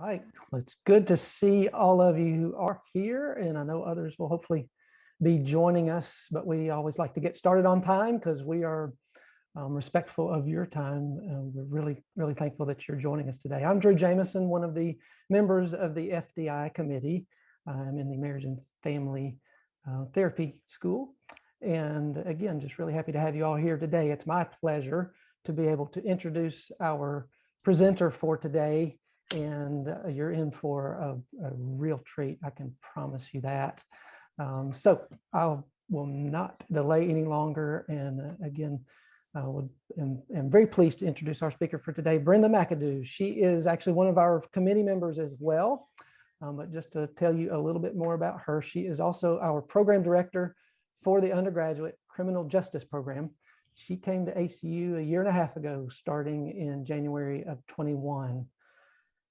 Right. Well, it's good to see all of you who are here, and I know others will hopefully be joining us, but we always like to get started on time because we are respectful of your time. We're really thankful that you're joining us today. I'm Drew Jameson, one of the members of the FDI committee. I'm in the Marriage and Family Therapy School. And again, just really happy to have you all here today. It's my pleasure to be able to introduce our presenter for today. And you're in for a real treat, I can promise you that. So I will not delay any longer. And again, I am very pleased to introduce our speaker for today, Brenda McAdoo. She is actually one of our committee members as well. But just to tell you a little bit more about her, she is also our program director for the undergraduate criminal justice program. She came to ACU a year and a half ago, starting in January of 21.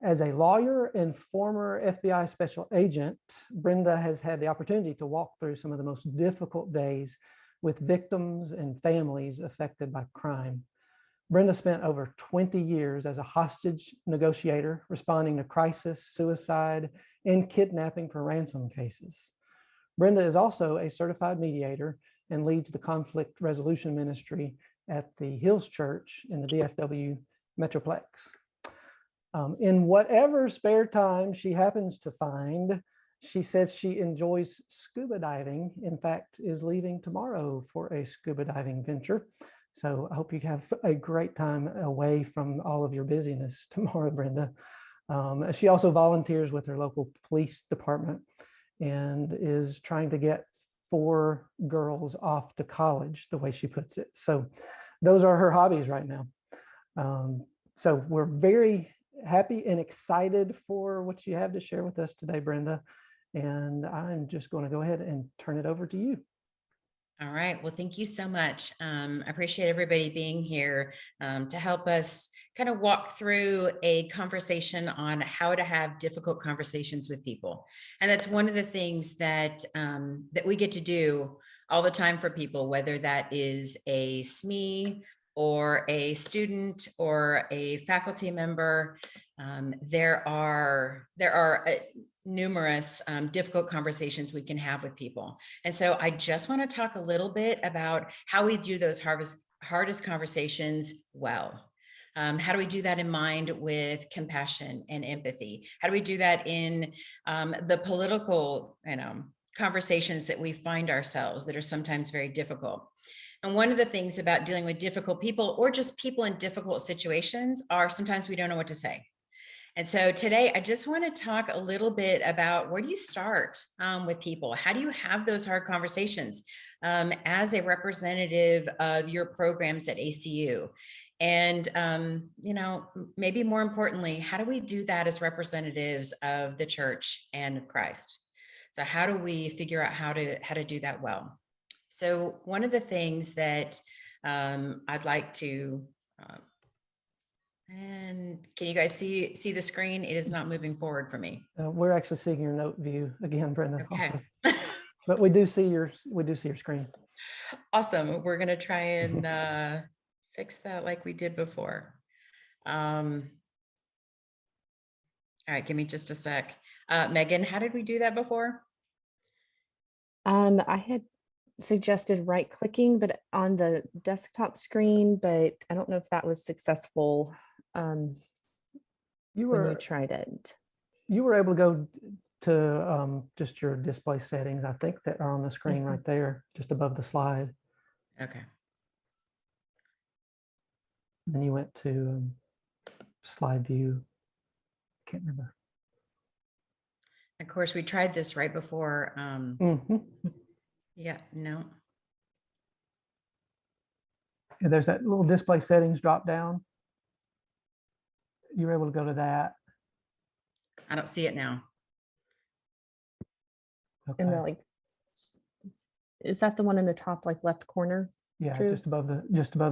As a lawyer and former FBI special agent, Brenda has had the opportunity to walk through some of the most difficult days with victims and families affected by crime. Brenda spent over 20 years as a hostage negotiator, responding to crisis, suicide, and kidnapping for ransom cases. Brenda is also a certified mediator and leads the conflict resolution ministry at the Hills Church in the DFW Metroplex. In whatever spare time she happens to find, she says she enjoys scuba diving. In fact, is leaving tomorrow for a scuba diving venture. So I hope you have a great time away from all of your busyness tomorrow, Brenda. She also volunteers with her local police department and is trying to get 4 girls off to college, the way she puts it. So those are her hobbies right now. So we're very happy and excited for what you have to share with us today, Brenda. And I'm just going to go ahead and turn it over to you. All right. Well, thank you so much. I appreciate everybody being here to help us kind of walk through a conversation on how to have difficult conversations with people. And that's one of the things that that we get to do all the time for people, whether that is a SME or a student or a faculty member. There are numerous difficult conversations we can have with people. And so I just want to talk a little bit about how we do those hardest conversations well. How do we do that in mind with compassion and empathy? How do we do that in the political, conversations that we find ourselves that are sometimes very difficult? And one of the things about dealing with difficult people, or just people in difficult situations, are sometimes we don't know what to say. And so today, I just want to talk a little bit about where do you start with people? How do you have those hard conversations as a representative of your programs at ACU? And, maybe more importantly, how do we do that as representatives of the church and of Christ? So how do we figure out how to do that well? So one of the things that I'd like to, and can you guys see the screen? It is not moving forward for me. We're actually seeing your note view again, Brenda. Okay. But we do see your screen. Awesome. We're going to try and fix that like we did before. All right, give me just a sec. Megan, how did we do that before? I had suggested right clicking, but on the desktop screen, but I don't know if that was successful when you tried it. You were able to go to just your display settings, I think, that are on the screen right there, just above the slide. Okay. And then you went to slide view. Can't remember. Of course, we tried this right before. Yeah, no. And there's that little display settings drop down. You were able to go to that. I don't see it now. Okay. And is that the one in the top, left corner? Yeah, Drew? just above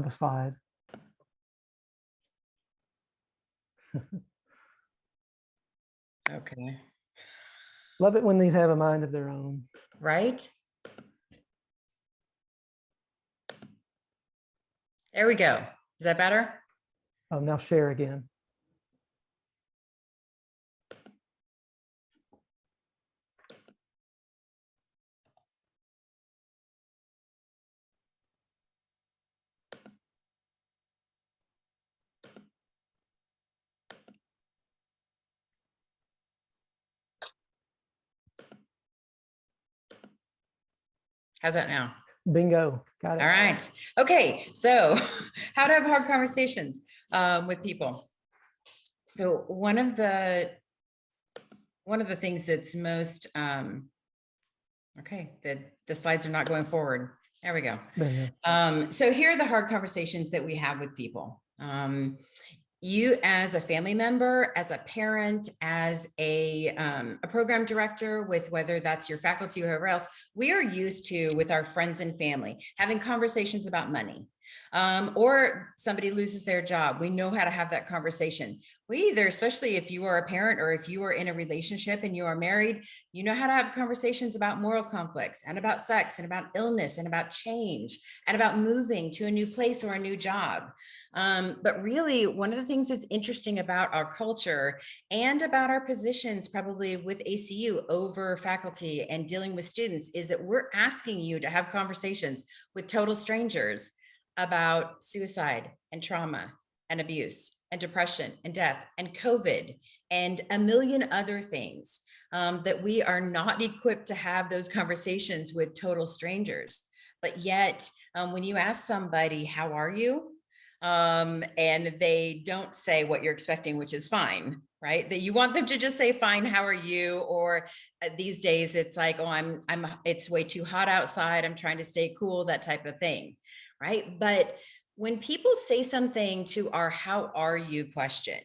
the slide. Okay. Love it when these have a mind of their own. Right? There we go. Is that better? Oh, now share again. How's that now? Bingo. Got it. All right. Okay. So how to have hard conversations with people. So one of the things that's most, okay, the slides are not going forward. There we go. So here are the hard conversations that we have with people. You as a family member, as a parent, as a program director, with whether that's your faculty or whoever else, we are used to, with our friends and family, having conversations about money. Or somebody loses their job. We know how to have that conversation. We either, especially if you are a parent or if you are in a relationship and you are married, you know how to have conversations about moral conflicts and about sex and about illness and about change and about moving to a new place or a new job. But really, one of the things that's interesting about our culture and about our positions, probably with ACU over faculty and dealing with students, is that we're asking you to have conversations with total strangers about suicide and trauma and abuse and depression and death and COVID and a million other things, that we are not equipped to have those conversations with total strangers. But yet, when you ask somebody, how are you? And they don't say what you're expecting, which is fine, right? That you want them to just say, fine, how are you? Or these days it's like, oh, it's way too hot outside, I'm trying to stay cool, that type of thing. Right? But when people say something to our how are you question,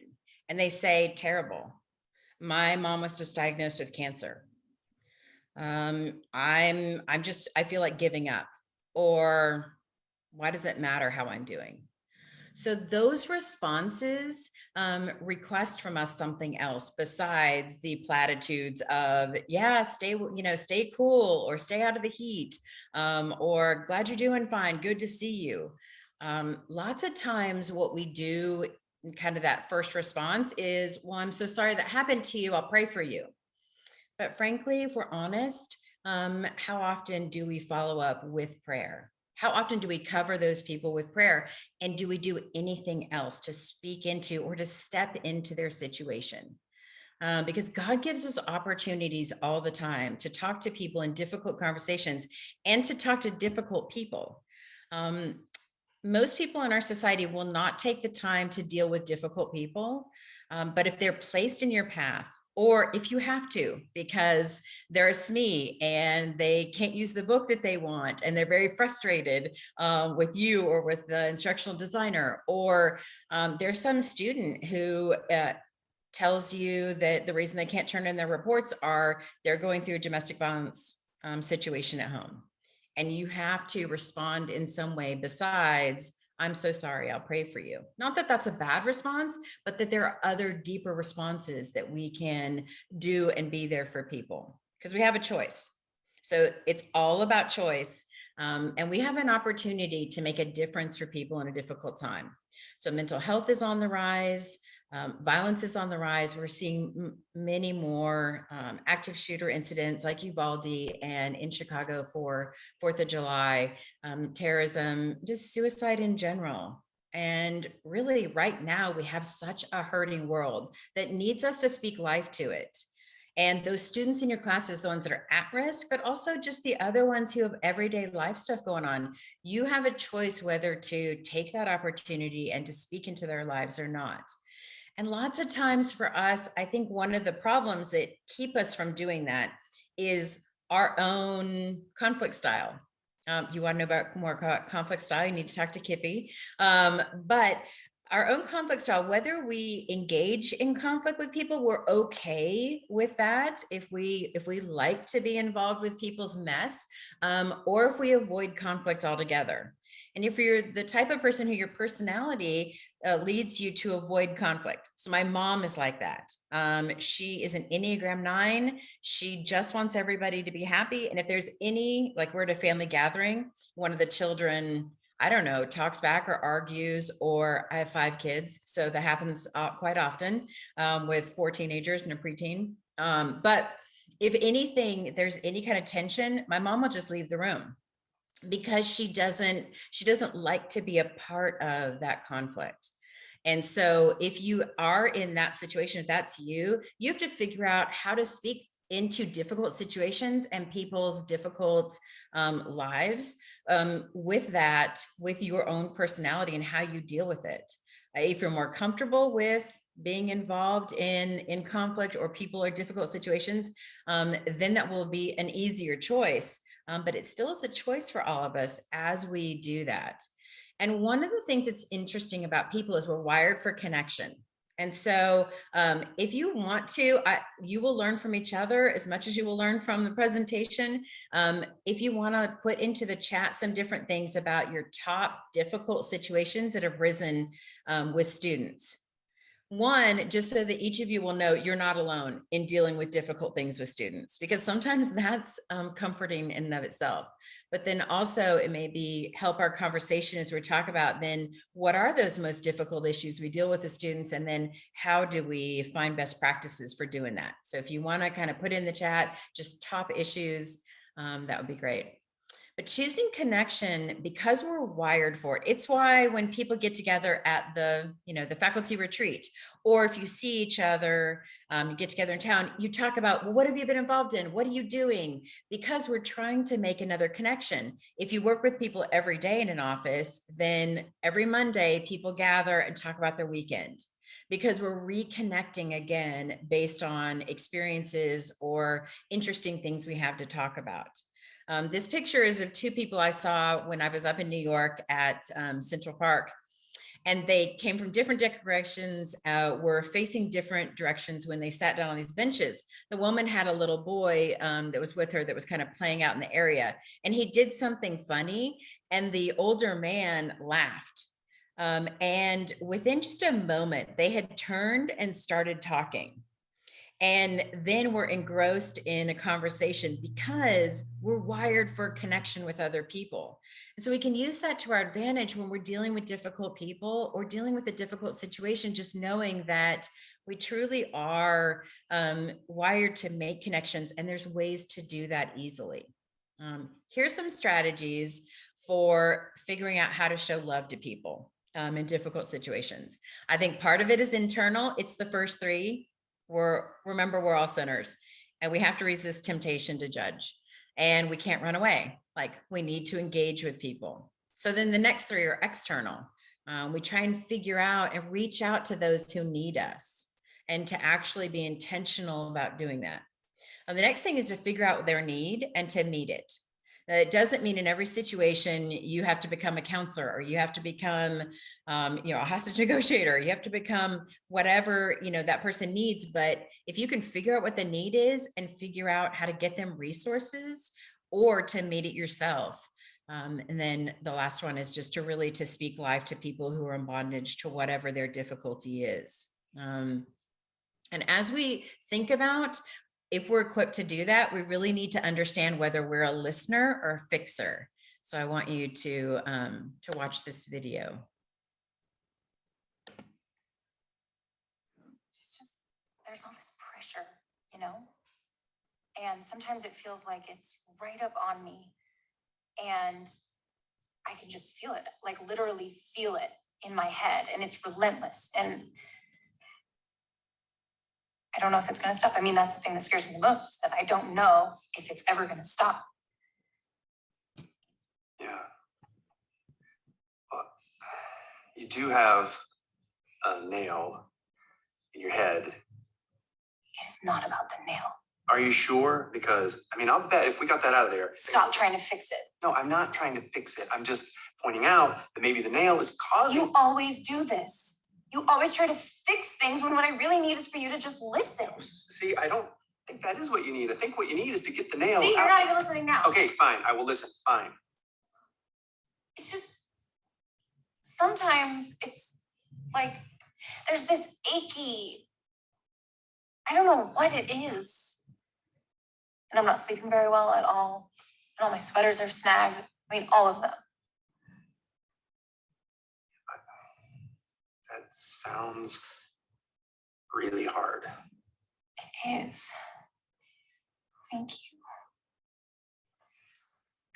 and they say, terrible, my mom was just diagnosed with cancer. I feel like giving up, or why does it matter how I'm doing? So those responses request from us something else besides the platitudes of, yeah, stay cool, or stay out of the heat, or glad you're doing fine, good to see you. Lots of times what we do in kind of that first response is, well, I'm so sorry that happened to you, I'll pray for you. But frankly, if we're honest, how often do we follow up with prayer? How often do we cover those people with prayer? And do we do anything else to speak into or to step into their situation? Because God gives us opportunities all the time to talk to people in difficult conversations and to talk to difficult people. Most people in our society will not take the time to deal with difficult people, but if they're placed in your path, or if you have to, because they're a SME and they can't use the book that they want, and they're very frustrated with you or with the instructional designer, or there's some student who tells you that the reason they can't turn in their reports are they're going through a domestic violence situation at home. And you have to respond in some way besides, I'm so sorry, I'll pray for you. Not that that's a bad response, but that there are other deeper responses that we can do and be there for people, because we have a choice. So it's all about choice. And we have an opportunity to make a difference for people in a difficult time. So mental health is on the rise. Violence is on the rise. We're seeing many more active shooter incidents like Uvalde, and in Chicago for 4th of July, terrorism, just suicide in general. And really right now we have such a hurting world that needs us to speak life to it. And those students in your classes, the ones that are at risk, but also just the other ones who have everyday life stuff going on, you have a choice whether to take that opportunity and to speak into their lives or not. And lots of times for us, I think one of the problems that keep us from doing that is our own conflict style. You want to know about more conflict style, you need to talk to Kippy. But our own conflict style, whether we engage in conflict with people, we're okay with that if we like to be involved with people's mess, or if we avoid conflict altogether. And if you're the type of person who your personality leads you to avoid conflict. So my mom is like that. She is an Enneagram 9. She just wants everybody to be happy. And if there's any, like we're at a family gathering, one of the children, I don't know, talks back or argues, or I have 5 kids. So that happens quite often with 4 teenagers and a preteen. But if anything, there's any kind of tension, my mom will just leave the room, because she doesn't like to be a part of that conflict. And so if you are in that situation, if that's you, you have to figure out how to speak into difficult situations and people's difficult lives with your own personality and how you deal with it. If you're more comfortable with being involved in conflict or people or difficult situations, then that will be an easier choice. But it still is a choice for all of us as we do that. And one of the things that's interesting about people is we're wired for connection. And so if you want to, you will learn from each other as much as you will learn from the presentation. If you want to put into the chat some different things about your top difficult situations that have risen with students. One, just so that each of you will know you're not alone in dealing with difficult things with students, because sometimes that's comforting in and of itself. But then also it may be help our conversation as we talk about then what are those most difficult issues we deal with the students, and then how do we find best practices for doing that. So if you want to kind of put in the chat just top issues, that would be great. But choosing connection, because we're wired for it. It's why when people get together at the faculty retreat, or if you see each other, you get together in town, you talk about, well, what have you been involved in? What are you doing? Because we're trying to make another connection. If you work with people every day in an office, then every Monday people gather and talk about their weekend, because we're reconnecting again based on experiences or interesting things we have to talk about. This picture is of two people I saw when I was up in New York at Central Park, and they came from different directions, were facing different directions when they sat down on these benches. The woman had a little boy that was with her that was kind of playing out in the area, and he did something funny, and the older man laughed. And within just a moment, they had turned and started talking. And then we're engrossed in a conversation because we're wired for connection with other people. And so we can use that to our advantage when we're dealing with difficult people or dealing with a difficult situation, just knowing that we truly are wired to make connections, and there's ways to do that easily. Here's some strategies for figuring out how to show love to people in difficult situations. I think part of it is internal. It's the first three. Remember, we're all sinners, and we have to resist temptation to judge, and we can't run away. Like, we need to engage with people. So then the next three are external. We try and figure out and reach out to those who need us, and to actually be intentional about doing that. And the next thing is to figure out their need and to meet it. Now, it doesn't mean in every situation you have to become a counselor, or you have to become, a hostage negotiator. You have to become whatever, that person needs. But if you can figure out what the need is and figure out how to get them resources or to meet it yourself. And then the last one is just to speak life to people who are in bondage to whatever their difficulty is. And as we think about, if we're equipped to do that, we really need to understand whether we're a listener or a fixer. So I want you to watch this video. It's just, there's all this pressure, and sometimes it feels like it's right up on me, and I can just feel it, like literally feel it in my head, and it's relentless. And I don't know if it's going to stop. I mean, that's the thing that scares me the most, is that I don't know if it's ever going to stop. Yeah. Well, you do have a nail in your head. It is not about the nail. Are you sure? Because, I'll bet if we got that out of there. Stop trying to fix it. No, I'm not trying to fix it. I'm just pointing out that maybe the nail is causing. You always do this. You always try to fix things when what I really need is for you to just listen. See, I don't think that is what you need. I think what you need is to get the nail See, you're out. not even listening now. Okay, fine. I will listen. Fine. It's just, sometimes it's like, there's this achy, I don't know what it is. And I'm not sleeping very well at all. And all my sweaters are snagged. All of them. That sounds really hard. It is. Thank you.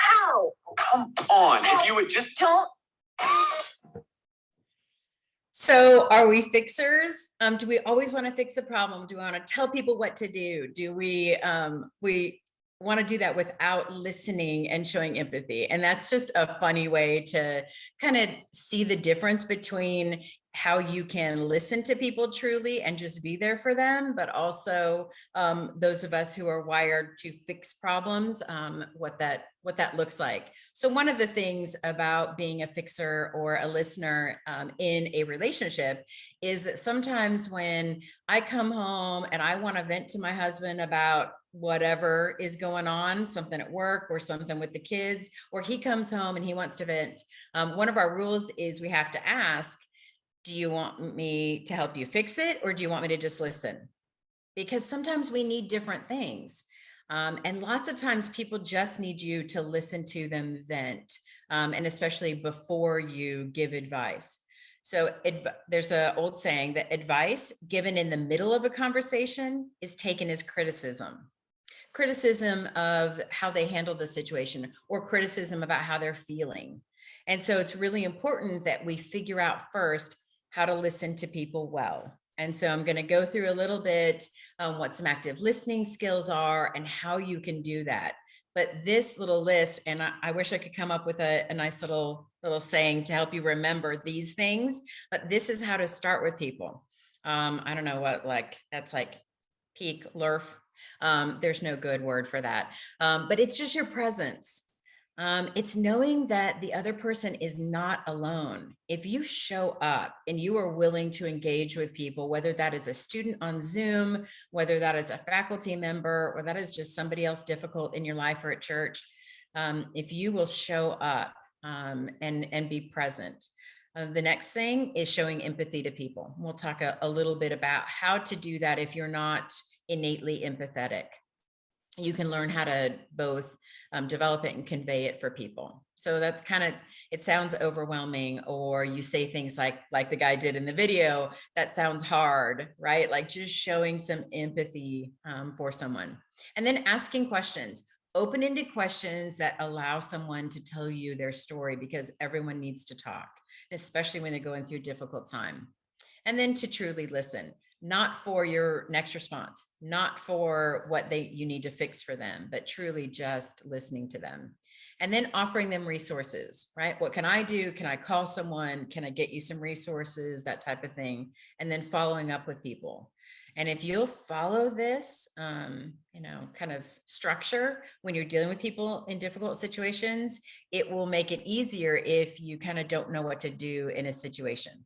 Ow! Oh, come on. Ow. If you would just. Don't. So are we fixers? Do we always want to fix a problem? Do we want to tell people what to do? Do we want to do that without listening and showing empathy? And that's just a funny way to kind of see the difference between how you can listen to people truly and just be there for them, but also those of us who are wired to fix problems, what that looks like. So one of the things about being a fixer or a listener in a relationship is that sometimes when I come home and I want to vent to my husband about whatever is going on, something at work or something with the kids, or he comes home and he wants to vent, one of our rules is we have to ask, do you want me to help you fix it, or do you want me to just listen? Because sometimes we need different things. And lots of times people just need you to listen to them vent, and especially before you give advice. So there's an old saying that advice given in the middle of a conversation is taken as criticism. Criticism of how they handle the situation, or criticism about how they're feeling. And so it's really important that we figure out first how to listen to people well. And so I'm going to go through a little bit what some active listening skills are and how you can do that. But this little list, and I wish I could come up with a nice little saying to help you remember these things, but this is how to start with people. I don't know what, that's like peak lurf. There's no good word for that. But it's just your presence. It's knowing that the other person is not alone. If you show up and you are willing to engage with people, whether that is a student on Zoom, whether that is a faculty member, or that is just somebody else difficult in your life or at church, if you will show up and be present. The next thing is showing empathy to people. We'll talk a little bit about how to do that if you're not innately empathetic. You can learn how to both develop it and convey it for people. So that's kind of, it sounds overwhelming, or you say things like the guy did in the video, that sounds hard, right? Like just showing some empathy for someone. And then asking questions, open-ended questions that allow someone to tell you their story, because everyone needs to talk, especially when they're going through a difficult time. And then to truly listen. Not for your next response, not for what you need to fix for them, but truly just listening to them. And then offering them resources, right? What can I do? Can I call someone? Can I get you some resources? That type of thing. And then following up with people. And if you'll follow this, kind of structure when you're dealing with people in difficult situations, it will make it easier if you kind of don't know what to do in a situation.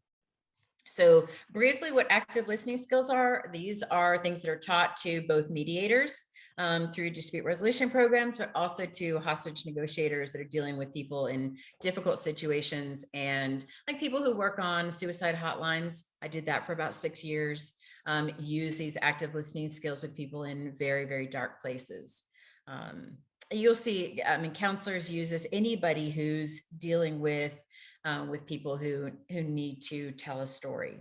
So briefly, what active listening skills are, these are things that are taught to both mediators through dispute resolution programs, but also to hostage negotiators that are dealing with people in difficult situations, and like people who work on suicide hotlines. I did that for about 6 years, use these active listening skills with people in very, very dark places. You'll see, counselors use this, anybody who's dealing with people who need to tell a story.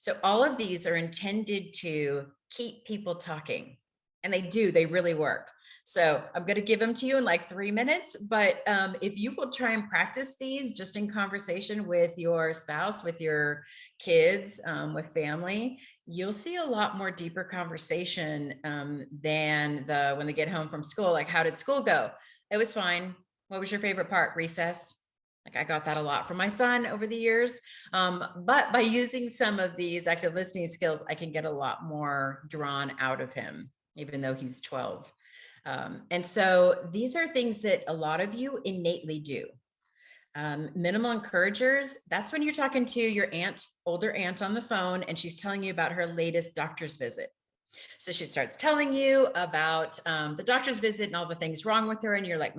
So all of these are intended to keep people talking, and they really work. So I'm going to give them to you in like 3 minutes, but if you will try and practice these just in conversation with your spouse, with your kids, with family, you'll see a lot more deeper conversation than when they get home from school. Like, how did school go? It was fine. What was your favorite part? Recess. Like, I got that a lot from my son over the years. But by using some of these active listening skills, I can get a lot more drawn out of him, even though he's 12. And so these are things that a lot of you innately do. Minimal encouragers, that's when you're talking to your older aunt on the phone, and she's telling you about her latest doctor's visit. So she starts telling you about the doctor's visit and all the things wrong with her. And you're like,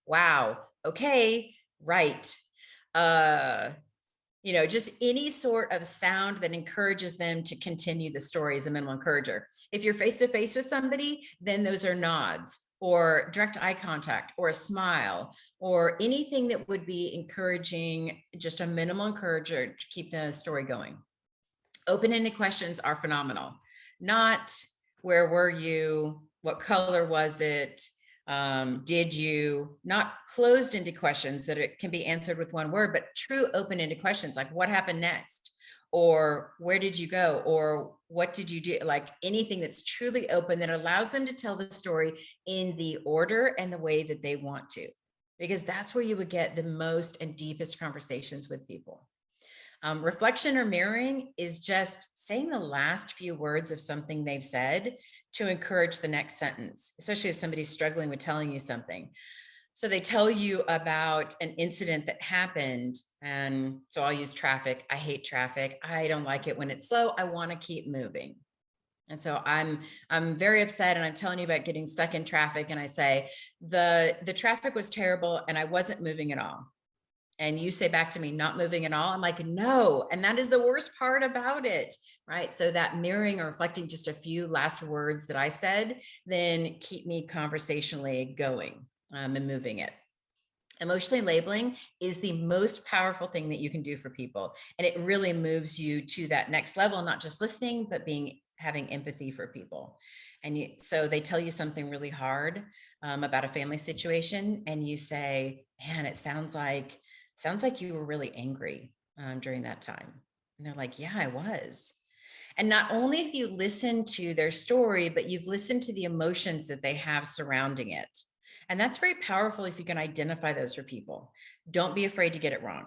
wow, okay, right. Just any sort of sound that encourages them to continue the story is a minimal encourager. If you're face to face with somebody, then those are nods or direct eye contact or a smile or anything that would be encouraging, just a minimal encourager to keep the story going. Open-ended questions are phenomenal. Not where were you? What color was it? Did you? Not closed-ended questions that it can be answered with one word, but true open-ended questions like what happened next? or where did you go, or what did you do? Like anything that's truly open that allows them to tell the story in the order and the way that they want to, because that's where you would get the most and deepest conversations with people. Reflection or mirroring is just saying the last few words of something they've said to encourage the next sentence, especially if somebody's struggling with telling you something. So they tell you about an incident that happened. And so I'll use traffic. I hate traffic. I don't like it when it's slow. I want to keep moving. And so I'm very upset and I'm telling you about getting stuck in traffic. And I say, the traffic was terrible and I wasn't moving at all. And you say back to me, not moving at all. I'm like, no. And that is the worst part about it, right? So that mirroring or reflecting just a few last words that I said, then keep me conversationally going and moving it. Emotionally labeling is the most powerful thing that you can do for people. And it really moves you to that next level, not just listening, but having empathy for people. And so they tell you something really hard about a family situation. And you say, man, it sounds like you were really angry during that time. And they're like, yeah, I was. And not only have you listened to their story, but you've listened to the emotions that they have surrounding it. And that's very powerful if you can identify those for people. Don't be afraid to get it wrong.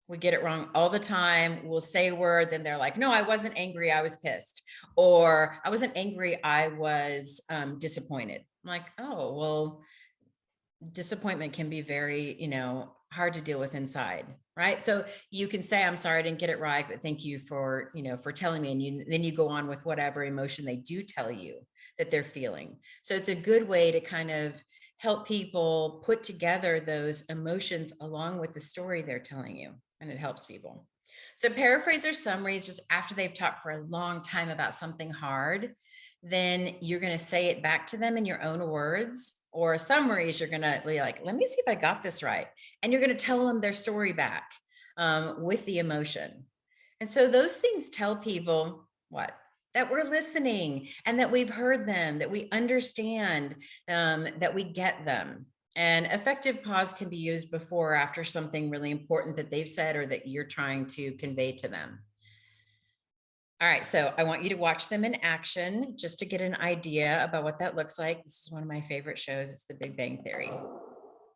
We get it wrong all the time. We'll say a word, then they're like, no, I wasn't angry, I was pissed. Or I wasn't angry, I was disappointed. I'm like, oh, well, disappointment can be very, hard to deal with inside, right? So you can say, I'm sorry, I didn't get it right, but thank you for, for telling me. And then you go on with whatever emotion they do tell you that they're feeling. So it's a good way to kind of help people put together those emotions along with the story they're telling you. And it helps people. So paraphrase or summaries just after they've talked for a long time about something hard, then you're going to say it back to them in your own words. Or summaries, you're going to be like, let me see if I got this right. And you're going to tell them their story back with the emotion. And so those things tell people what? That we're listening and that we've heard them, that we understand, that we get them. And effective pause can be used before or after something really important that they've said or that you're trying to convey to them. All right, so I want you to watch them in action just to get an idea about what that looks like. This is one of my favorite shows. It's The Big Bang Theory.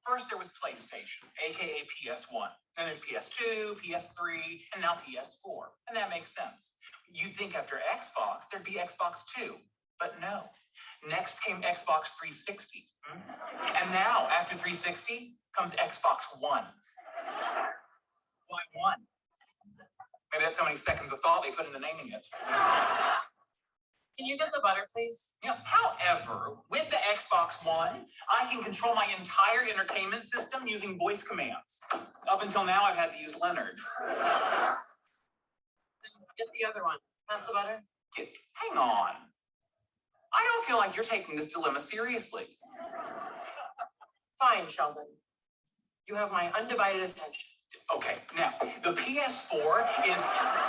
First, there was PlayStation, aka PS1. Then there's PS2, PS3, and now PS4. And that makes sense. You'd think after Xbox, there'd be Xbox 2. But no. Next came Xbox 360. And now, after 360, comes Xbox One. Why one? Maybe that's how many seconds of thought they put into naming it. Can you get the butter, please? However, with the Xbox One, I can control my entire entertainment system using voice commands. Up until now, I've had to use Leonard. Get the other one. Pass the butter. Hang on. I don't feel like you're taking this dilemma seriously. Fine, Sheldon. You have my undivided attention. Okay, now, the PS4 is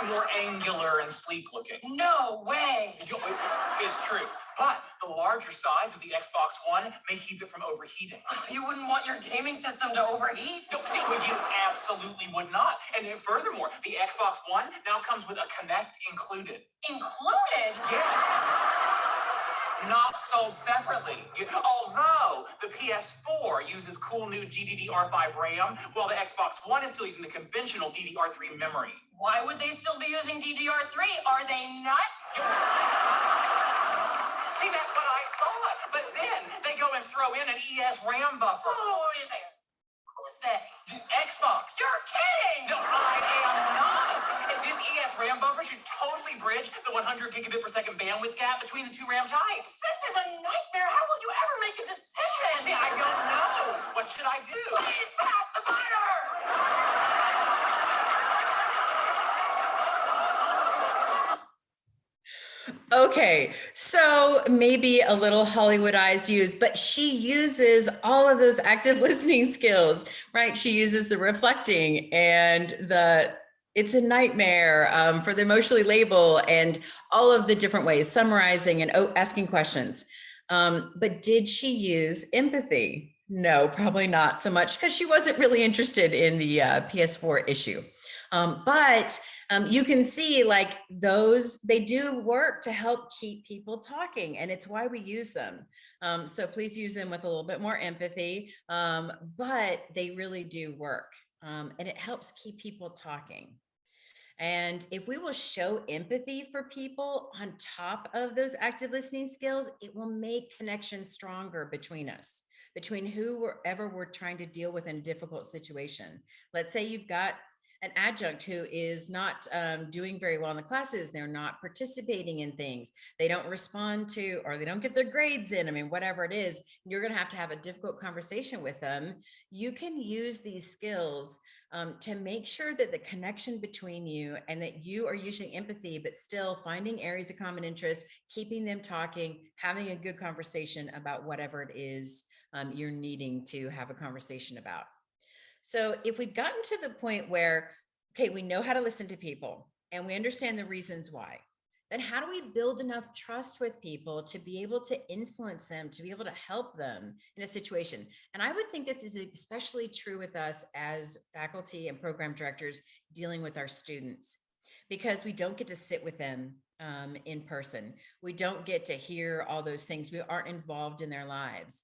more angular and sleek looking. No way! It's true, but the larger size of the Xbox One may keep it from overheating. You wouldn't want your gaming system to overheat? No, see, you absolutely would not. And then furthermore, the Xbox One now comes with a Kinect included. Included? Yes. Not sold separately. Although the PS4 uses cool new GDDR5 RAM, while the Xbox One is still using the conventional DDR3 memory. Why would they still be using DDR3? Are they nuts? See, that's what I thought. But then they go and throw in an ES RAM buffer. Oh, wait a second. Who's they? Xbox. You're kidding! No, I am not. And this ES RAM buffer should totally bridge the 100 gigabit per second bandwidth gap between the two RAM types. This is a nightmare. How will you ever make a decision? See, I don't know. What should I do? Please pass the butter! Okay, so maybe a little Hollywoodized use, but she uses all of those active listening skills, right? She uses the reflecting and it's a nightmare for the emotionally label and all of the different ways, summarizing and asking questions. But did she use empathy? No, probably not so much because she wasn't really interested in the PS4 issue. But You can see like those, they do work to help keep people talking, and it's why we use them. So please use them with a little bit more empathy, but they really do work, and it helps keep people talking. And if we will show empathy for people on top of those active listening skills, it will make connections stronger between us, between whoever we're trying to deal with in a difficult situation. Let's say you've got an adjunct who is not doing very well in the classes. They're not participating in things. They don't respond to, or they don't get their grades in. I mean, whatever it is, you're going to have a difficult conversation with them. You can use these skills to make sure that the connection between you, and that you are using empathy, but still finding areas of common interest, keeping them talking, having a good conversation about whatever it is you're needing to have a conversation about. So if we've gotten to the point where, okay, we know how to listen to people and we understand the reasons why, then how do we build enough trust with people to be able to influence them, to be able to help them in a situation? And I would think this is especially true with us as faculty and program directors dealing with our students, because we don't get to sit with them in person. We don't get to hear all those things. We aren't involved in their lives.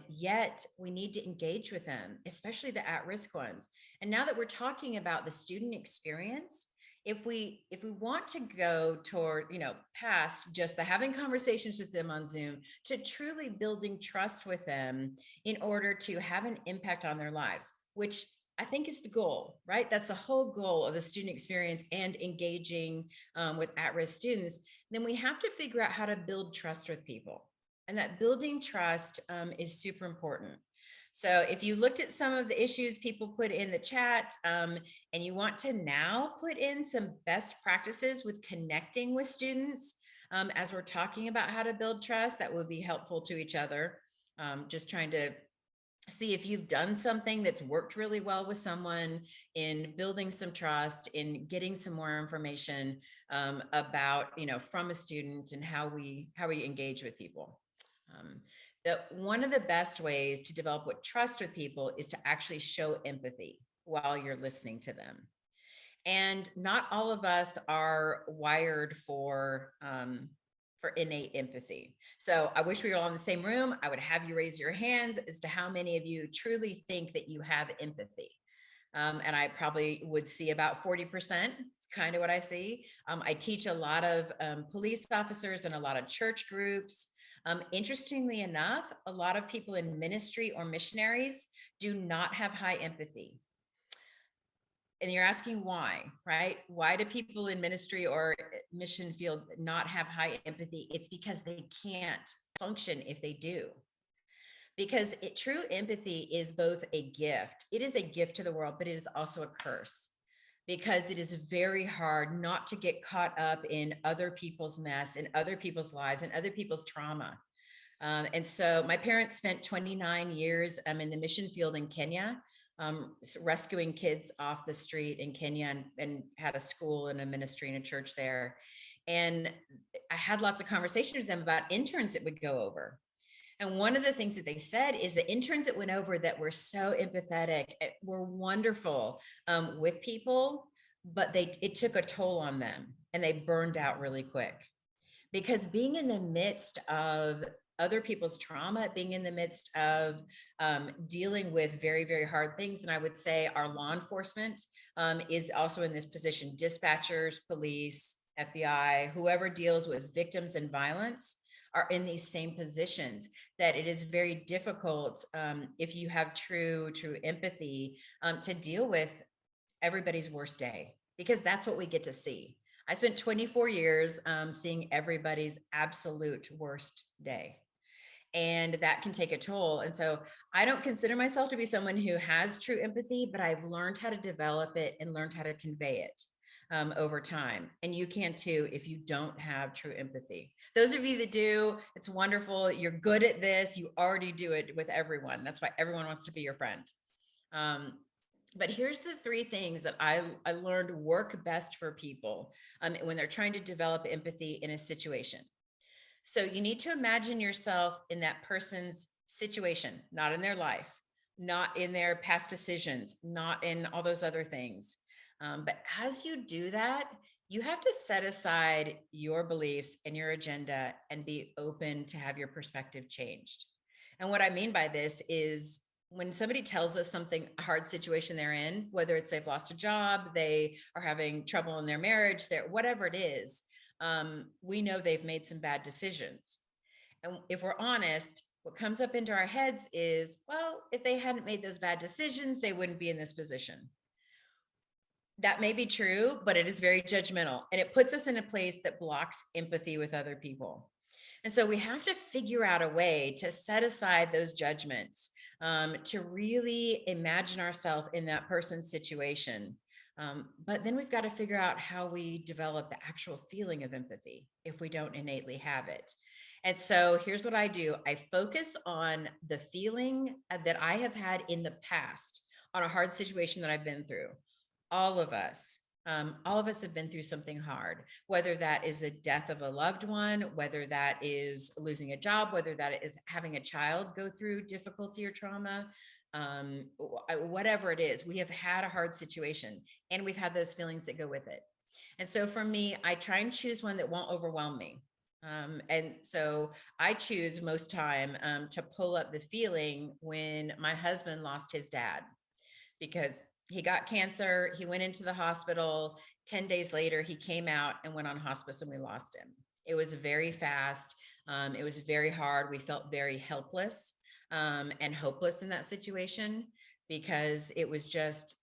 Yet we need to engage with them, especially the at-risk ones. And now that we're talking about the student experience, if we want to go toward, past just the having conversations with them on Zoom, to truly building trust with them in order to have an impact on their lives, which I think is the goal, right? That's the whole goal of the student experience and engaging with at-risk students. Then we have to figure out how to build trust with people. And that building trust is super important. So if you looked at some of the issues people put in the chat, and you want to now put in some best practices with connecting with students, as we're talking about how to build trust, that would be helpful to each other. Just trying to see if you've done something that's worked really well with someone in building some trust, in getting some more information about, from a student, and how we engage with people. One of the best ways to develop trust with people is to actually show empathy while you're listening to them. And not all of us are wired for innate empathy. So I wish we were all in the same room. I would have you raise your hands as to how many of you truly think that you have empathy. And I probably would see about 40%. It's kind of what I see. I teach a lot of police officers and a lot of church groups. Interestingly enough, a lot of people in ministry or missionaries do not have high empathy. And you're asking why, right? Why do people in ministry or mission field not have high empathy? It's because they can't function if they do. Because true empathy is both a gift. It is a gift to the world, but it is also a curse, because it is very hard not to get caught up in other people's mess, in other people's lives, and other people's trauma. And so my parents spent 29 years in the mission field in Kenya, rescuing kids off the street in Kenya, and had a school and a ministry and a church there. And I had lots of conversations with them about interns that would go over. And one of the things that they said is the interns that went over that were so empathetic, were wonderful with people, but it took a toll on them, and they burned out really quick. Because being in the midst of other people's trauma, being in the midst of dealing with very, very hard things, and I would say our law enforcement is also in this position, dispatchers, police, FBI, whoever deals with victims and violence, are in these same positions, that it is very difficult if you have true empathy to deal with everybody's worst day, because that's what we get to see. I spent 24 years seeing everybody's absolute worst day, and that can take a toll. And so I don't consider myself to be someone who has true empathy, but I've learned how to develop it and learned how to convey it over time. And you can too if you don't have true empathy. Those of you that do, it's wonderful. You're good at this. You already do it with everyone. That's why everyone wants to be your friend. But here's the 3 things that I learned work best for people when they're trying to develop empathy in a situation. So you need to imagine yourself in that person's situation, not in their life, not in their past decisions, not in all those other things. But as you do that, you have to set aside your beliefs and your agenda and be open to have your perspective changed. And what I mean by this is when somebody tells us something, a hard situation they're in, whether it's they've lost a job, they are having trouble in their marriage, whatever it is, we know they've made some bad decisions. And if we're honest, what comes up into our heads is, well, if they hadn't made those bad decisions, they wouldn't be in this position. That may be true, but it is very judgmental, and it puts us in a place that blocks empathy with other people. And so we have to figure out a way to set aside those judgments, to really imagine ourselves in that person's situation. But then we've got to figure out how we develop the actual feeling of empathy if we don't innately have it. And so here's what I do. I focus on the feeling that I have had in the past on a hard situation that I've been through. All of us have been through something hard, whether that is the death of a loved one, whether that is losing a job, whether that is having a child go through difficulty or trauma, whatever it is, we have had a hard situation and we've had those feelings that go with it. And so for me, I try and choose one that won't overwhelm me. And so I choose most time to pull up the feeling when my husband lost his dad, because he got cancer. He went into the hospital. 10 days later, he came out and went on hospice and we lost him. It was very fast. It was very hard. We felt very helpless and hopeless in that situation because it was just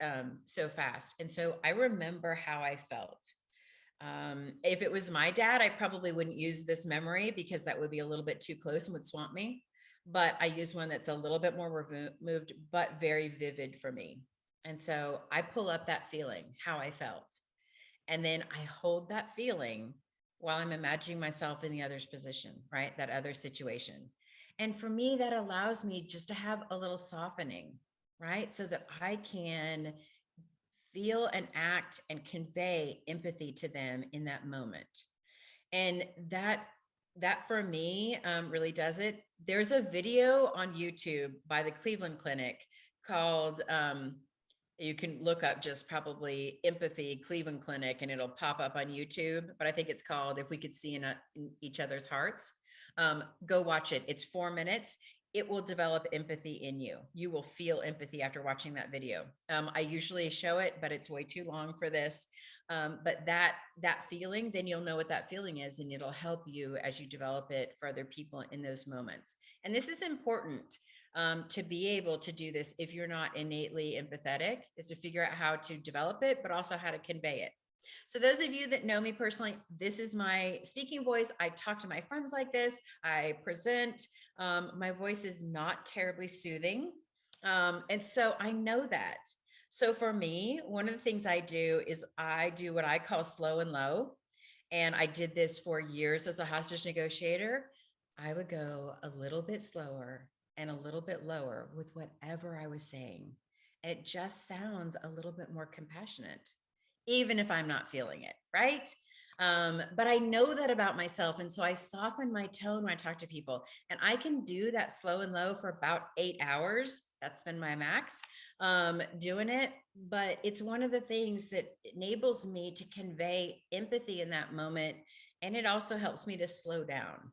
so fast. And so I remember how I felt. If it was my dad, I probably wouldn't use this memory because that would be a little bit too close and would swamp me. But I use one that's a little bit more removed, but very vivid for me. And so I pull up that feeling, how I felt. And then I hold that feeling while I'm imagining myself in the other's position, right? That other situation. And for me, that allows me just to have a little softening, right? So that I can feel and act and convey empathy to them in that moment. And that for me really does it. There's a video on YouTube by the Cleveland Clinic called, you can look up just probably empathy Cleveland Clinic and it'll pop up on YouTube, but I think it's called If We Could See in Each Other's Hearts. Go watch it. It's 4 minutes. It will develop empathy in you. You will feel empathy after watching that video. I usually show it, but it's way too long for this. But that feeling, then you'll know what that feeling is and it'll help you as you develop it for other people in those moments. And this is important to be able to do this if you're not innately empathetic, is to figure out how to develop it, but also how to convey it. So those of you that know me personally, this is my speaking voice. I talk to my friends like this. I present. My voice is not terribly soothing. And so I know that. So for me, one of the things I do is I do what I call slow and low. And I did this for years as a hostage negotiator. I would go a little bit slower and a little bit lower with whatever I was saying. And it just sounds a little bit more compassionate, even if I'm not feeling it, right? But I know that about myself. And so I soften my tone when I talk to people. And I can do that slow and low for about 8 hours. That's been my max doing it. But it's one of the things that enables me to convey empathy in that moment. And it also helps me to slow down.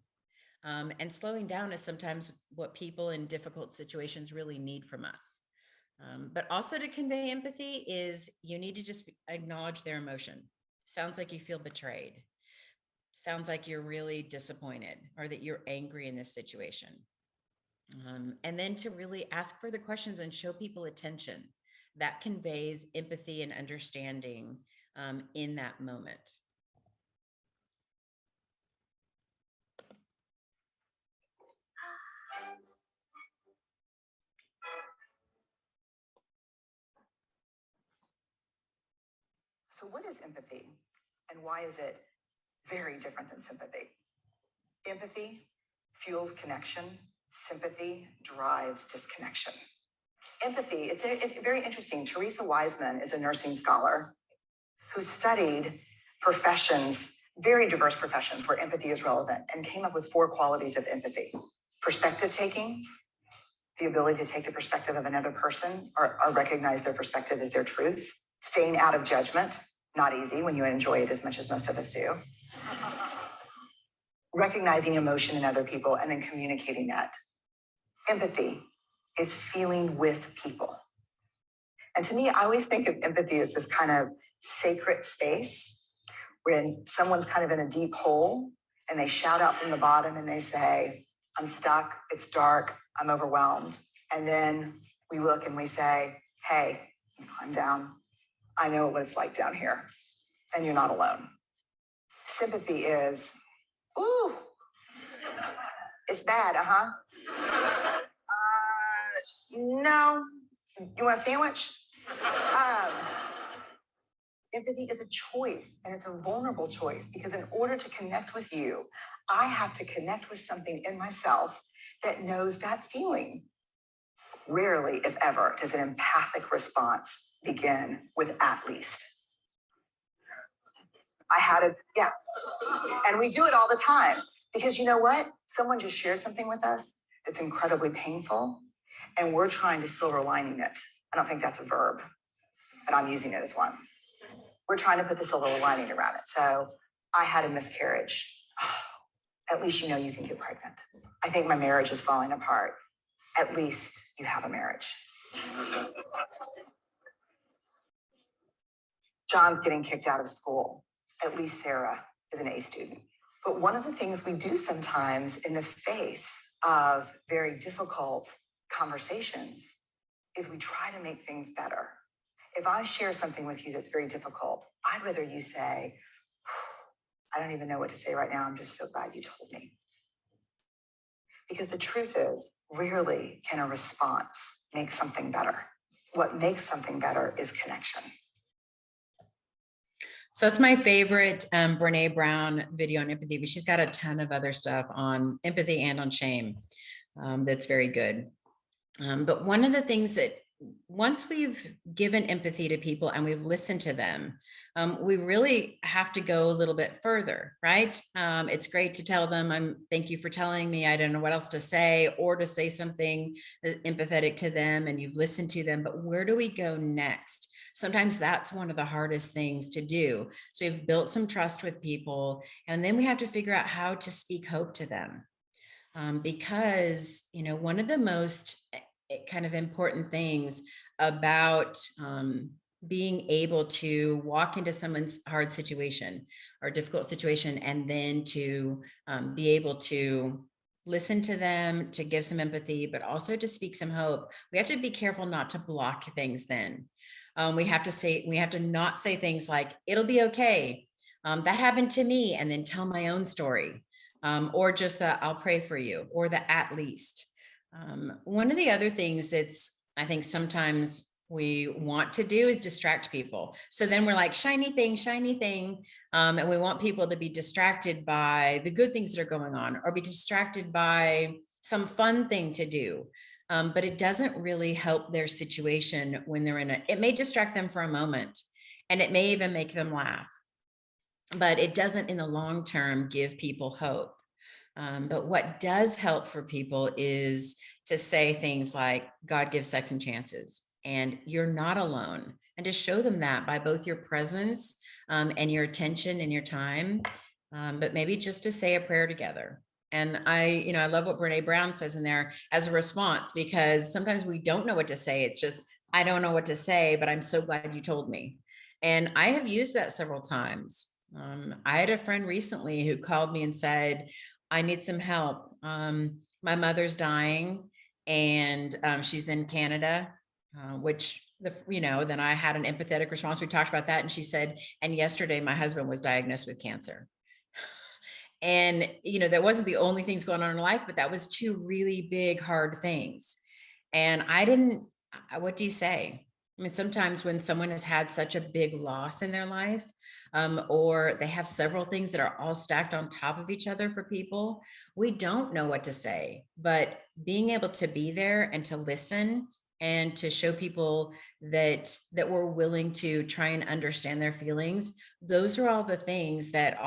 And slowing down is sometimes what people in difficult situations really need from us. But also to convey empathy is you need to just acknowledge their emotion. Sounds like you feel betrayed. Sounds like you're really disappointed or that you're angry in this situation. And then to really ask further questions and show people attention. That conveys empathy and understanding in that moment. So what is empathy and why is it very different than sympathy? Empathy fuels connection. Sympathy drives disconnection. Empathy, it's very interesting. Teresa Wiseman is a nursing scholar who studied professions, very diverse professions where empathy is relevant, and came up with 4 qualities of empathy. Perspective taking, the ability to take the perspective of another person or recognize their perspective as their truth. Staying out of judgment, not easy when you enjoy it as much as most of us do. Recognizing emotion in other people and then communicating that. Empathy is feeling with people. And to me, I always think of empathy as this kind of sacred space when someone's kind of in a deep hole and they shout out from the bottom and they say, I'm stuck, it's dark, I'm overwhelmed. And then we look and we say, hey, climb down. I know what it's like down here, and you're not alone. Sympathy is, ooh, it's bad, no, you want a sandwich? Empathy is a choice, and it's a vulnerable choice, because in order to connect with you, I have to connect with something in myself that knows that feeling. Rarely, if ever, does an empathic response begin with at least. I had it, yeah. And we do it all the time, because you know what? Someone just shared something with us that's incredibly painful, and we're trying to silver lining it. I don't think that's a verb, and I'm using it as one. We're trying to put the silver lining around it. So I had a miscarriage. Oh, at least you know you can get pregnant. I think my marriage is falling apart. At least you have a marriage. John's getting kicked out of school. At least Sarah is an A student. But one of the things we do sometimes in the face of very difficult conversations is we try to make things better. If I share something with you that's very difficult, I'd rather you say, I don't even know what to say right now. I'm just so glad you told me. Because the truth is, rarely can a response make something better. What makes something better is connection. So that's my favorite Brene Brown video on empathy, but she's got a ton of other stuff on empathy and on shame that's very good. But one of the things that once we've given empathy to people and we've listened to them, we really have to go a little bit further, right? It's great to tell them, thank you for telling me, I don't know what else to say, or to say something empathetic to them, and you've listened to them, but where do we go next? Sometimes that's one of the hardest things to do. So we've built some trust with people, and then we have to figure out how to speak hope to them. Because, you know, one of the most kind of important things about being able to walk into someone's hard situation or difficult situation, and then to be able to listen to them, to give some empathy, but also to speak some hope. We have to be careful not to block things then. We have to not say things like, it'll be okay. That happened to me, and then tell my own story. Or just the, I'll pray for you, or the at least. One of the other things that's, I think sometimes we want to do is distract people. So then we're like, shiny thing. And we want people to be distracted by the good things that are going on, or be distracted by some fun thing to do. But it doesn't really help their situation when they're it may distract them for a moment, and it may even make them laugh, but it doesn't in the long term give people hope. But what does help for people is to say things like, God gives second chances, and you're not alone. And to show them that by both your presence and your attention and your time, but maybe just to say a prayer together. And I love what Brene Brown says in there as a response, because sometimes we don't know what to say. It's just, I don't know what to say, but I'm so glad you told me. And I have used that several times. I had a friend recently who called me and said, I need some help. My mother's dying, and she's in Canada, then I had an empathetic response. We talked about that. And she said, and yesterday my husband was diagnosed with cancer. And, that wasn't the only things going on in her life, but that was two really big, hard things. And what do you say? I mean, sometimes when someone has had such a big loss in their life, or they have several things that are all stacked on top of each other for people, we don't know what to say. But being able to be there and to listen and to show people that we're willing to try and understand their feelings, those are all the things that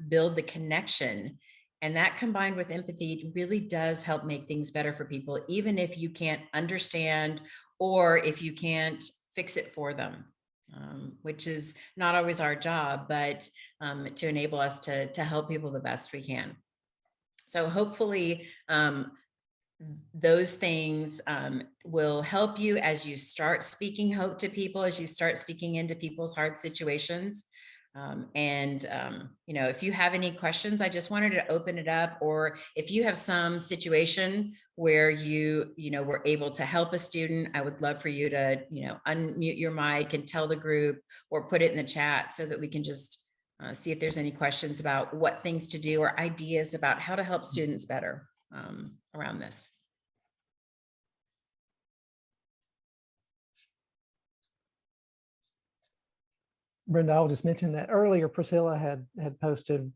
build the connection. And that, combined with empathy, really does help make things better for people, even if you can't understand or if you can't fix it for them. which is not always our job, but to enable us to help people the best we can. So hopefully those things will help you as you start speaking hope to people, as you start speaking into people's hard situations. You know, if you have any questions, I just wanted to open it up, or if you have some situation where you know, were able to help a student, I would love for you to, you know, unmute your mic and tell the group, or put it in the chat so that we can just see if there's any questions about what things to do or ideas about how to help students better around this. Brenda, I'll just mention that earlier Priscilla had posted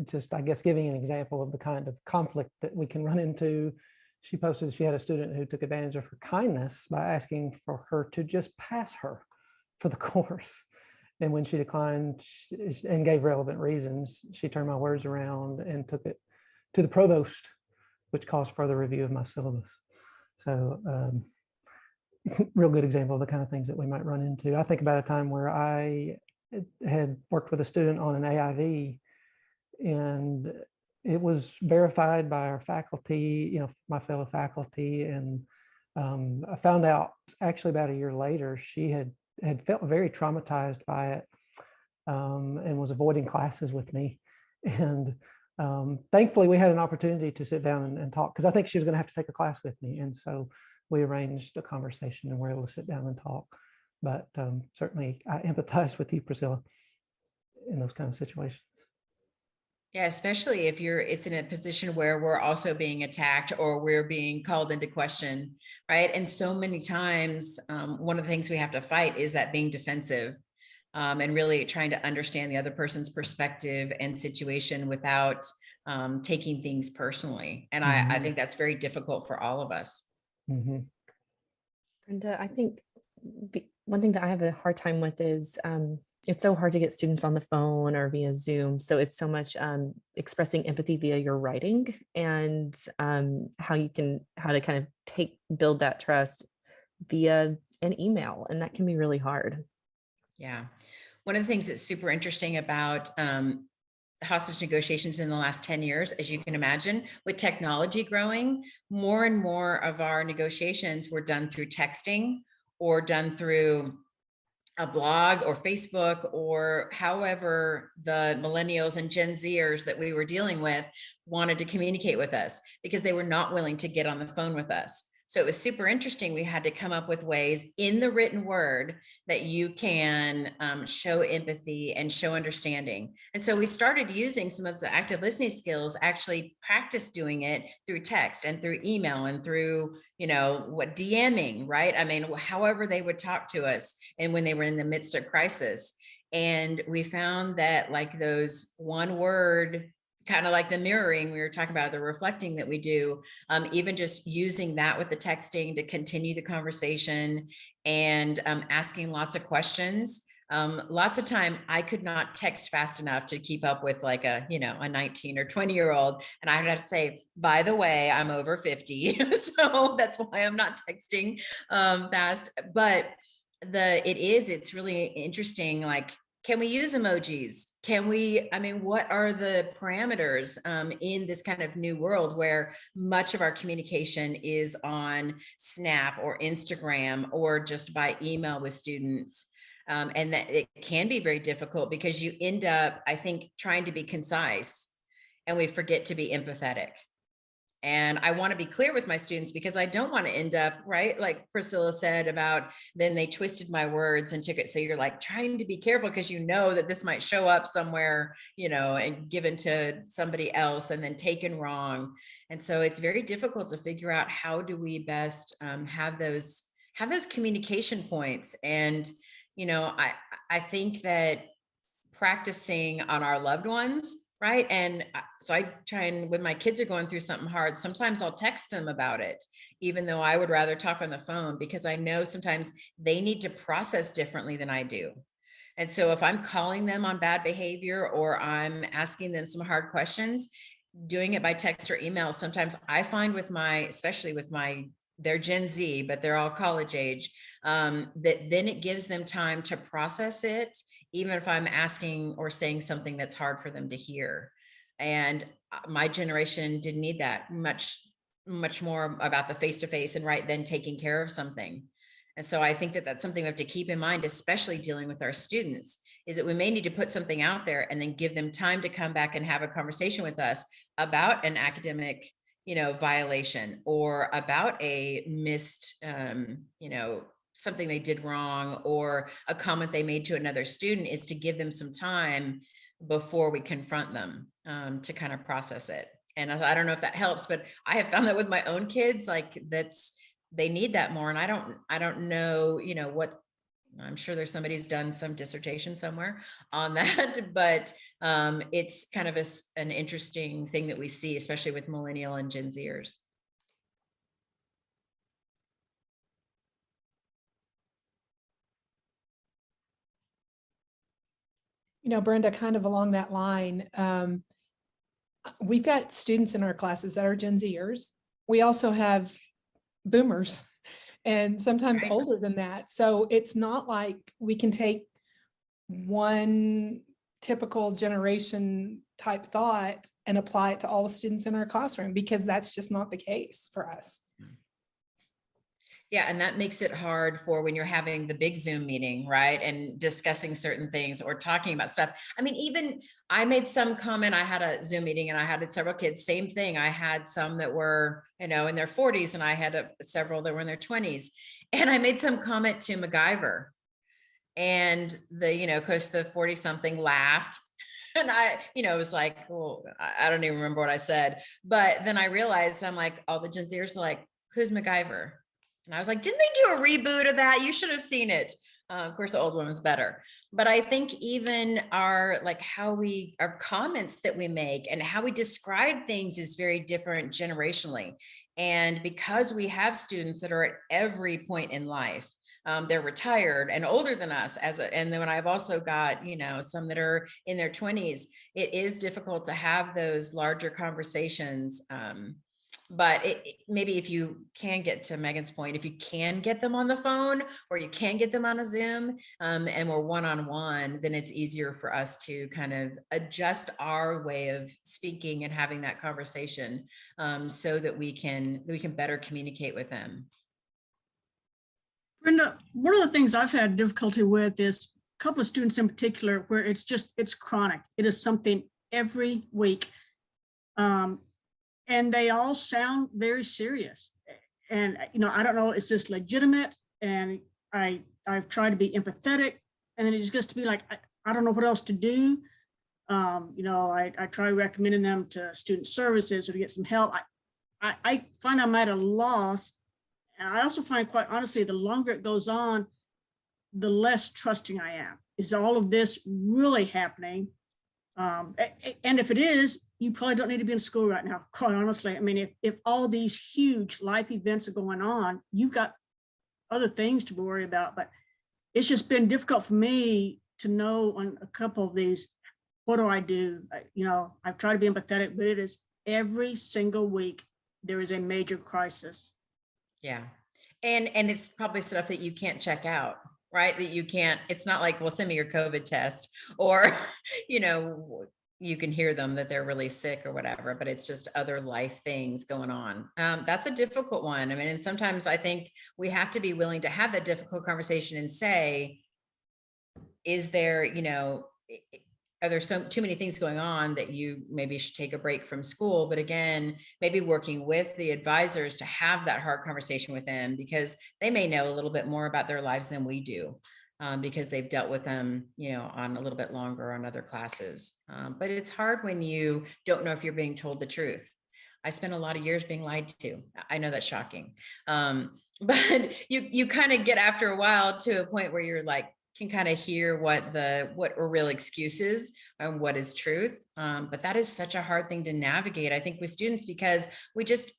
just, I guess, giving an example of the kind of conflict that we can run into. She posted she had a student who took advantage of her kindness by asking for her to just pass her for the course. And when she declined and gave relevant reasons, she turned my words around and took it to the provost, which caused further review of my syllabus. So real good example of the kind of things that we might run into. I think about a time where I had worked with a student on an AIV, and it was verified by our faculty, you know, my fellow faculty. And I found out actually about a year later, she had felt very traumatized by it and was avoiding classes with me. And thankfully we had an opportunity to sit down and talk, because I think she was going to have to take a class with me. And so we arranged a conversation and we're able to sit down and talk. But certainly I empathize with you, Priscilla, in those kind of situations. Yeah, especially if it's in a position where we're also being attacked or we're being called into question, right? And so many times, one of the things we have to fight is that being defensive and really trying to understand the other person's perspective and situation without taking things personally. And I think that's very difficult for all of us. Brenda, I think one thing that I have a hard time with is it's so hard to get students on the phone or via Zoom. So it's so much expressing empathy via your writing, and how to kind of build that trust via an email. And that can be really hard. Yeah. One of the things that's super interesting about hostage negotiations in the last 10 years, as you can imagine, with technology growing, more and more of our negotiations were done through texting or done through a blog or Facebook, or however the millennials and Gen Zers that we were dealing with wanted to communicate with us, because they were not willing to get on the phone with us. So it was super interesting. We had to come up with ways in the written word that you can show empathy and show understanding. And so we started using some of the active listening skills, actually practice doing it through text and through email and through, you know, what DMing, right? I mean, however they would talk to us, and when they were in the midst of crisis. And we found that, like, those one word, kind of like the mirroring we were talking about, the reflecting that we do, even just using that with the texting to continue the conversation, and asking lots of questions. Lots of time I could not text fast enough to keep up with, like, a 19 or 20-year-old. And I would have to say, by the way, I'm over 50. So that's why I'm not texting fast. But it's really interesting. Like, can we use emojis? What are the parameters in this kind of new world where much of our communication is on Snap or Instagram or just by email with students? And that it can be very difficult, because you end up, I think, trying to be concise and we forget to be empathetic. And I want to be clear with my students, because I don't want to end up, right, like Priscilla said about, then they twisted my words and took it. So you're like trying to be careful, because you know that this might show up somewhere, and given to somebody else and then taken wrong. And so it's very difficult to figure out how do we best have those communication points. And I think that practicing on our loved ones, right? And so I try, and when my kids are going through something hard, sometimes I'll text them about it, even though I would rather talk on the phone, because I know sometimes they need to process differently than I do. And so if I'm calling them on bad behavior, or I'm asking them some hard questions, doing it by text or email, sometimes I find especially with my they're Gen Z, but they're all college age, that then it gives them time to process it, even if I'm asking or saying something that's hard for them to hear. And my generation didn't need that much more about the face-to-face and right then taking care of something. And so I think that that's something we have to keep in mind, especially dealing with our students, is that we may need to put something out there and then give them time to come back and have a conversation with us about an academic, violation, or about a missed, something they did wrong, or a comment they made to another student, is to give them some time before we confront them, to kind of process it. And I don't know if that helps, but I have found that with my own kids, like they need that more. And I don't know, what, I'm sure there's somebody who's done some dissertation somewhere on that, but it's kind of an interesting thing that we see, especially with millennial and Gen Zers. Brenda, kind of along that line, we've got students in our classes that are Gen Zers. We also have boomers and sometimes Right. older than that. So it's not like we can take one typical generation type thought and apply it to all the students in our classroom, because that's just not the case for us. Yeah, and that makes it hard for when you're having the big Zoom meeting, right? And discussing certain things or talking about stuff. I mean, even I made some comment, I had a Zoom meeting and I had several kids, same thing. I had some that were, in their 40s, and I had several that were in their 20s. And I made some comment to MacGyver, and of course the 40 something laughed. And I, was like, well, I don't even remember what I said. But then I realized, I'm like, all the Gen Zers are like, who's MacGyver? And I was like, didn't they do a reboot of that? You should have seen it. Of course, the old one was better. But I think even our comments that we make and how we describe things is very different generationally. And because we have students that are at every point in life, they're retired and older than us, and then I've also got, some that are in their 20s, it is difficult to have those larger conversations. But maybe if you can get to Megan's point, if you can get them on the phone or you can get them on a Zoom, and we're one-on-one, then it's easier for us to kind of adjust our way of speaking and having that conversation, so that we can better communicate with them. Brenda, one of the things I've had difficulty with is a couple of students in particular where it's chronic. It is something every week. And they all sound very serious. And, I don't know, is this legitimate? And I've tried to be empathetic, and then it just gets to be like, I don't know what else to do. I try recommending them to student services or to get some help. I find I'm at a loss. And I also find, quite honestly, the longer it goes on, the less trusting I am. Is all of this really happening? And if it is, you probably don't need to be in school right now, quite honestly. I mean, if all these huge life events are going on, you've got other things to worry about. But it's just been difficult for me to know on a couple of these, what do I do? I've tried to be empathetic, but it is every single week there is a major crisis. Yeah. And it's probably stuff that you can't check out, right? That you can't, it's not like, well, send me your COVID test, or, you can hear them that they're really sick or whatever, but it's just other life things going on. That's a difficult one. I mean, and sometimes I think we have to be willing to have that difficult conversation and say, is there, are there too many things going on that you maybe should take a break from school? But again, maybe working with the advisors to have that hard conversation with them, because they may know a little bit more about their lives than we do, because they've dealt with them, on a little bit longer on other classes. But it's hard when you don't know if you're being told the truth. I spent a lot of years being lied to. I know that's shocking. But you kind of get, after a while, to a point where you're like, can kind of hear what are real excuses and what is truth. But that is such a hard thing to navigate, I think, with students, because we just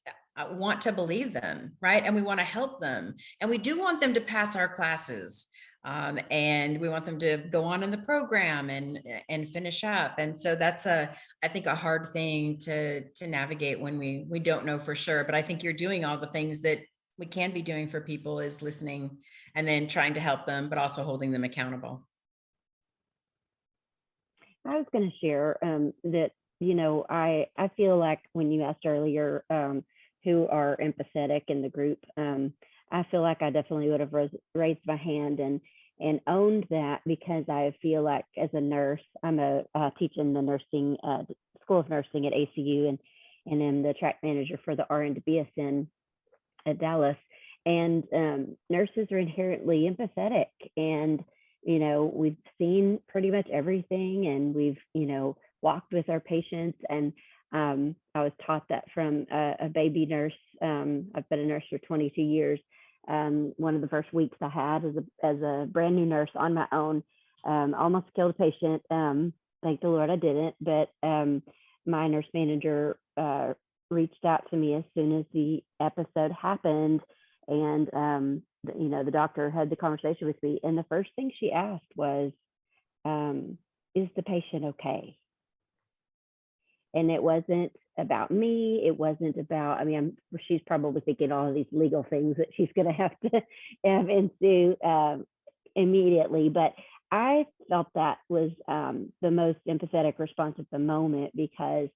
want to believe them, right? And we want to help them. And we do want them to pass our classes. And we want them to go on in the program and finish up. And so that's I think a hard thing to navigate when we don't know for sure. But I think you're doing all the things that we can be doing for people is listening and then trying to help them, but also holding them accountable. I was going to share that, you know, I feel like when you asked earlier who are empathetic in the group, I feel like I definitely would have raised my hand and owned that, because I feel like as a nurse, I'm teaching the nursing School of Nursing at ACU, and I'm the track manager for the RN to B.S at Dallas. And nurses are inherently empathetic, and you know, we've seen pretty much everything, and we've, you know, walked with our patients. And I was taught that from a baby nurse. I've been a nurse for 22 years. One of the first weeks I had as a brand new nurse on my own, almost killed a patient. Thank the Lord I didn't, but my nurse manager reached out to me as soon as the episode happened. And, you know, the doctor had the conversation with me. And the first thing she asked was, is the patient okay? And it wasn't about me. It wasn't about, I mean, she's probably thinking all of these legal things that she's going to have to ensue immediately. But I felt that was the most empathetic response at the moment, because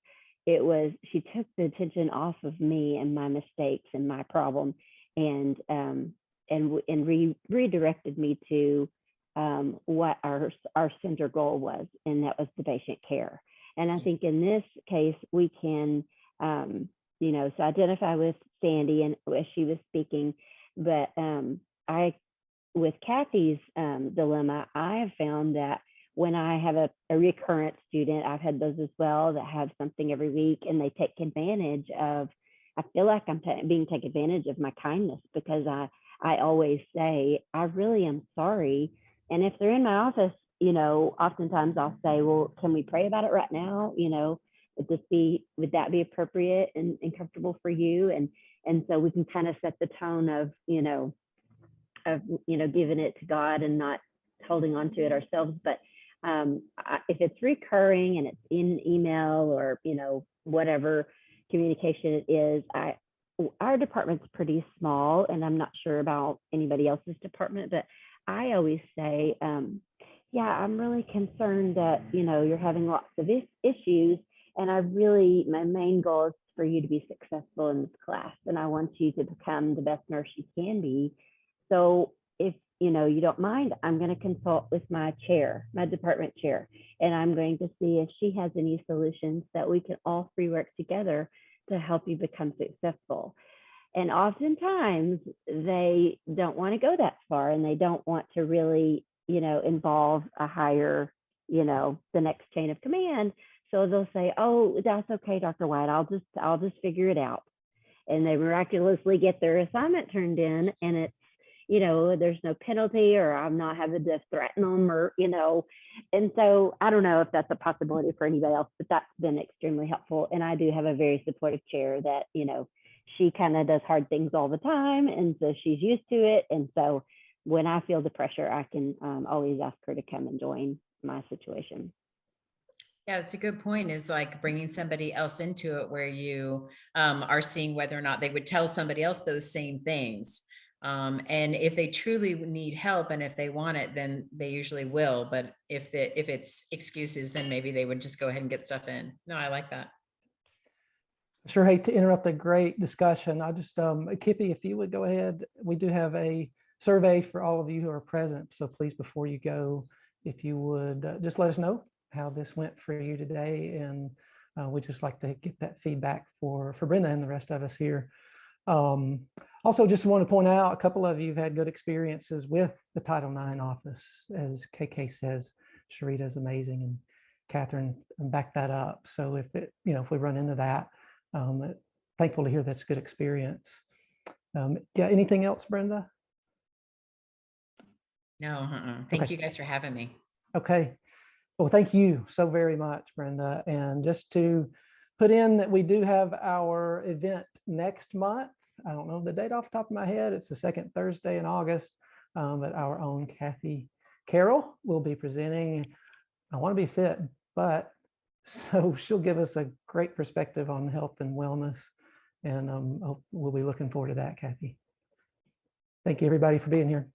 it was, she took the attention off of me and my mistakes and my problem, and redirected me to what our center goal was, and that was the patient care. And I think in this case, we can, you know, so identify with Sandy and as she was speaking, but with Kathy's dilemma, I have found that when I have a recurrent student, I've had those as well that have something every week, and they take advantage of, I feel like I'm being taken advantage of my kindness, because I always say, I really am sorry. And if they're in my office, you know, oftentimes I'll say, well, can we pray about it right now? You know, would that be appropriate and comfortable for you? And so we can kind of set the tone of giving it to God and not holding on to it ourselves. But if it's recurring and it's in email or, you know, whatever communication it is, our department's pretty small, and I'm not sure about anybody else's department, but I always say, yeah, I'm really concerned that, you know, you're having lots of issues, and my main goal is for you to be successful in this class, and I want you to become the best nurse you can be. So if, you know, you don't mind, I'm going to consult with my department chair, and I'm going to see if she has any solutions that we can all three work together to help you become successful. And oftentimes they don't want to go that far, and they don't want to really, you know, involve a higher, you know, the next chain of command. So they'll say, oh, that's okay, Dr. White, I'll just figure it out. And they miraculously get their assignment turned in, and it's, you know, there's no penalty, or I'm not having to threaten them, or, you know. And so I don't know if that's a possibility for anybody else, but that's been extremely helpful. And I do have a very supportive chair that, you know, she kind of does hard things all the time, and so she's used to it. And so when I feel the pressure, I can always ask her to come and join my situation. Yeah, that's a good point, is like bringing somebody else into it, where you are seeing whether or not they would tell somebody else those same things. And if they truly need help and if they want it, then they usually will. But if it's excuses, then maybe they would just go ahead and get stuff in. No, I like that. Sure hate to interrupt a great discussion. I just, Kippy, if you would go ahead, we do have a survey for all of you who are present. So please, before you go, if you would just let us know how this went for you today. And we'd just like to get that feedback for Brenda and the rest of us here. Also, just want to point out, a couple of you have had good experiences with the Title IX office. As KK says, Sharita is amazing, and Catherine backed that up. So if we run into that, thankful to hear that's a good experience. Yeah, anything else, Brenda? No, thank you guys for having me. Okay. Well, thank you so very much, Brenda. And just to put in that we do have our event next month. I don't know the date off the top of my head. It's the second Thursday in August, but our own Kathy Carroll will be presenting. I want to be fit, but so she'll give us a great perspective on health and wellness, and we'll be looking forward to that, Kathy. Thank you, everybody, for being here.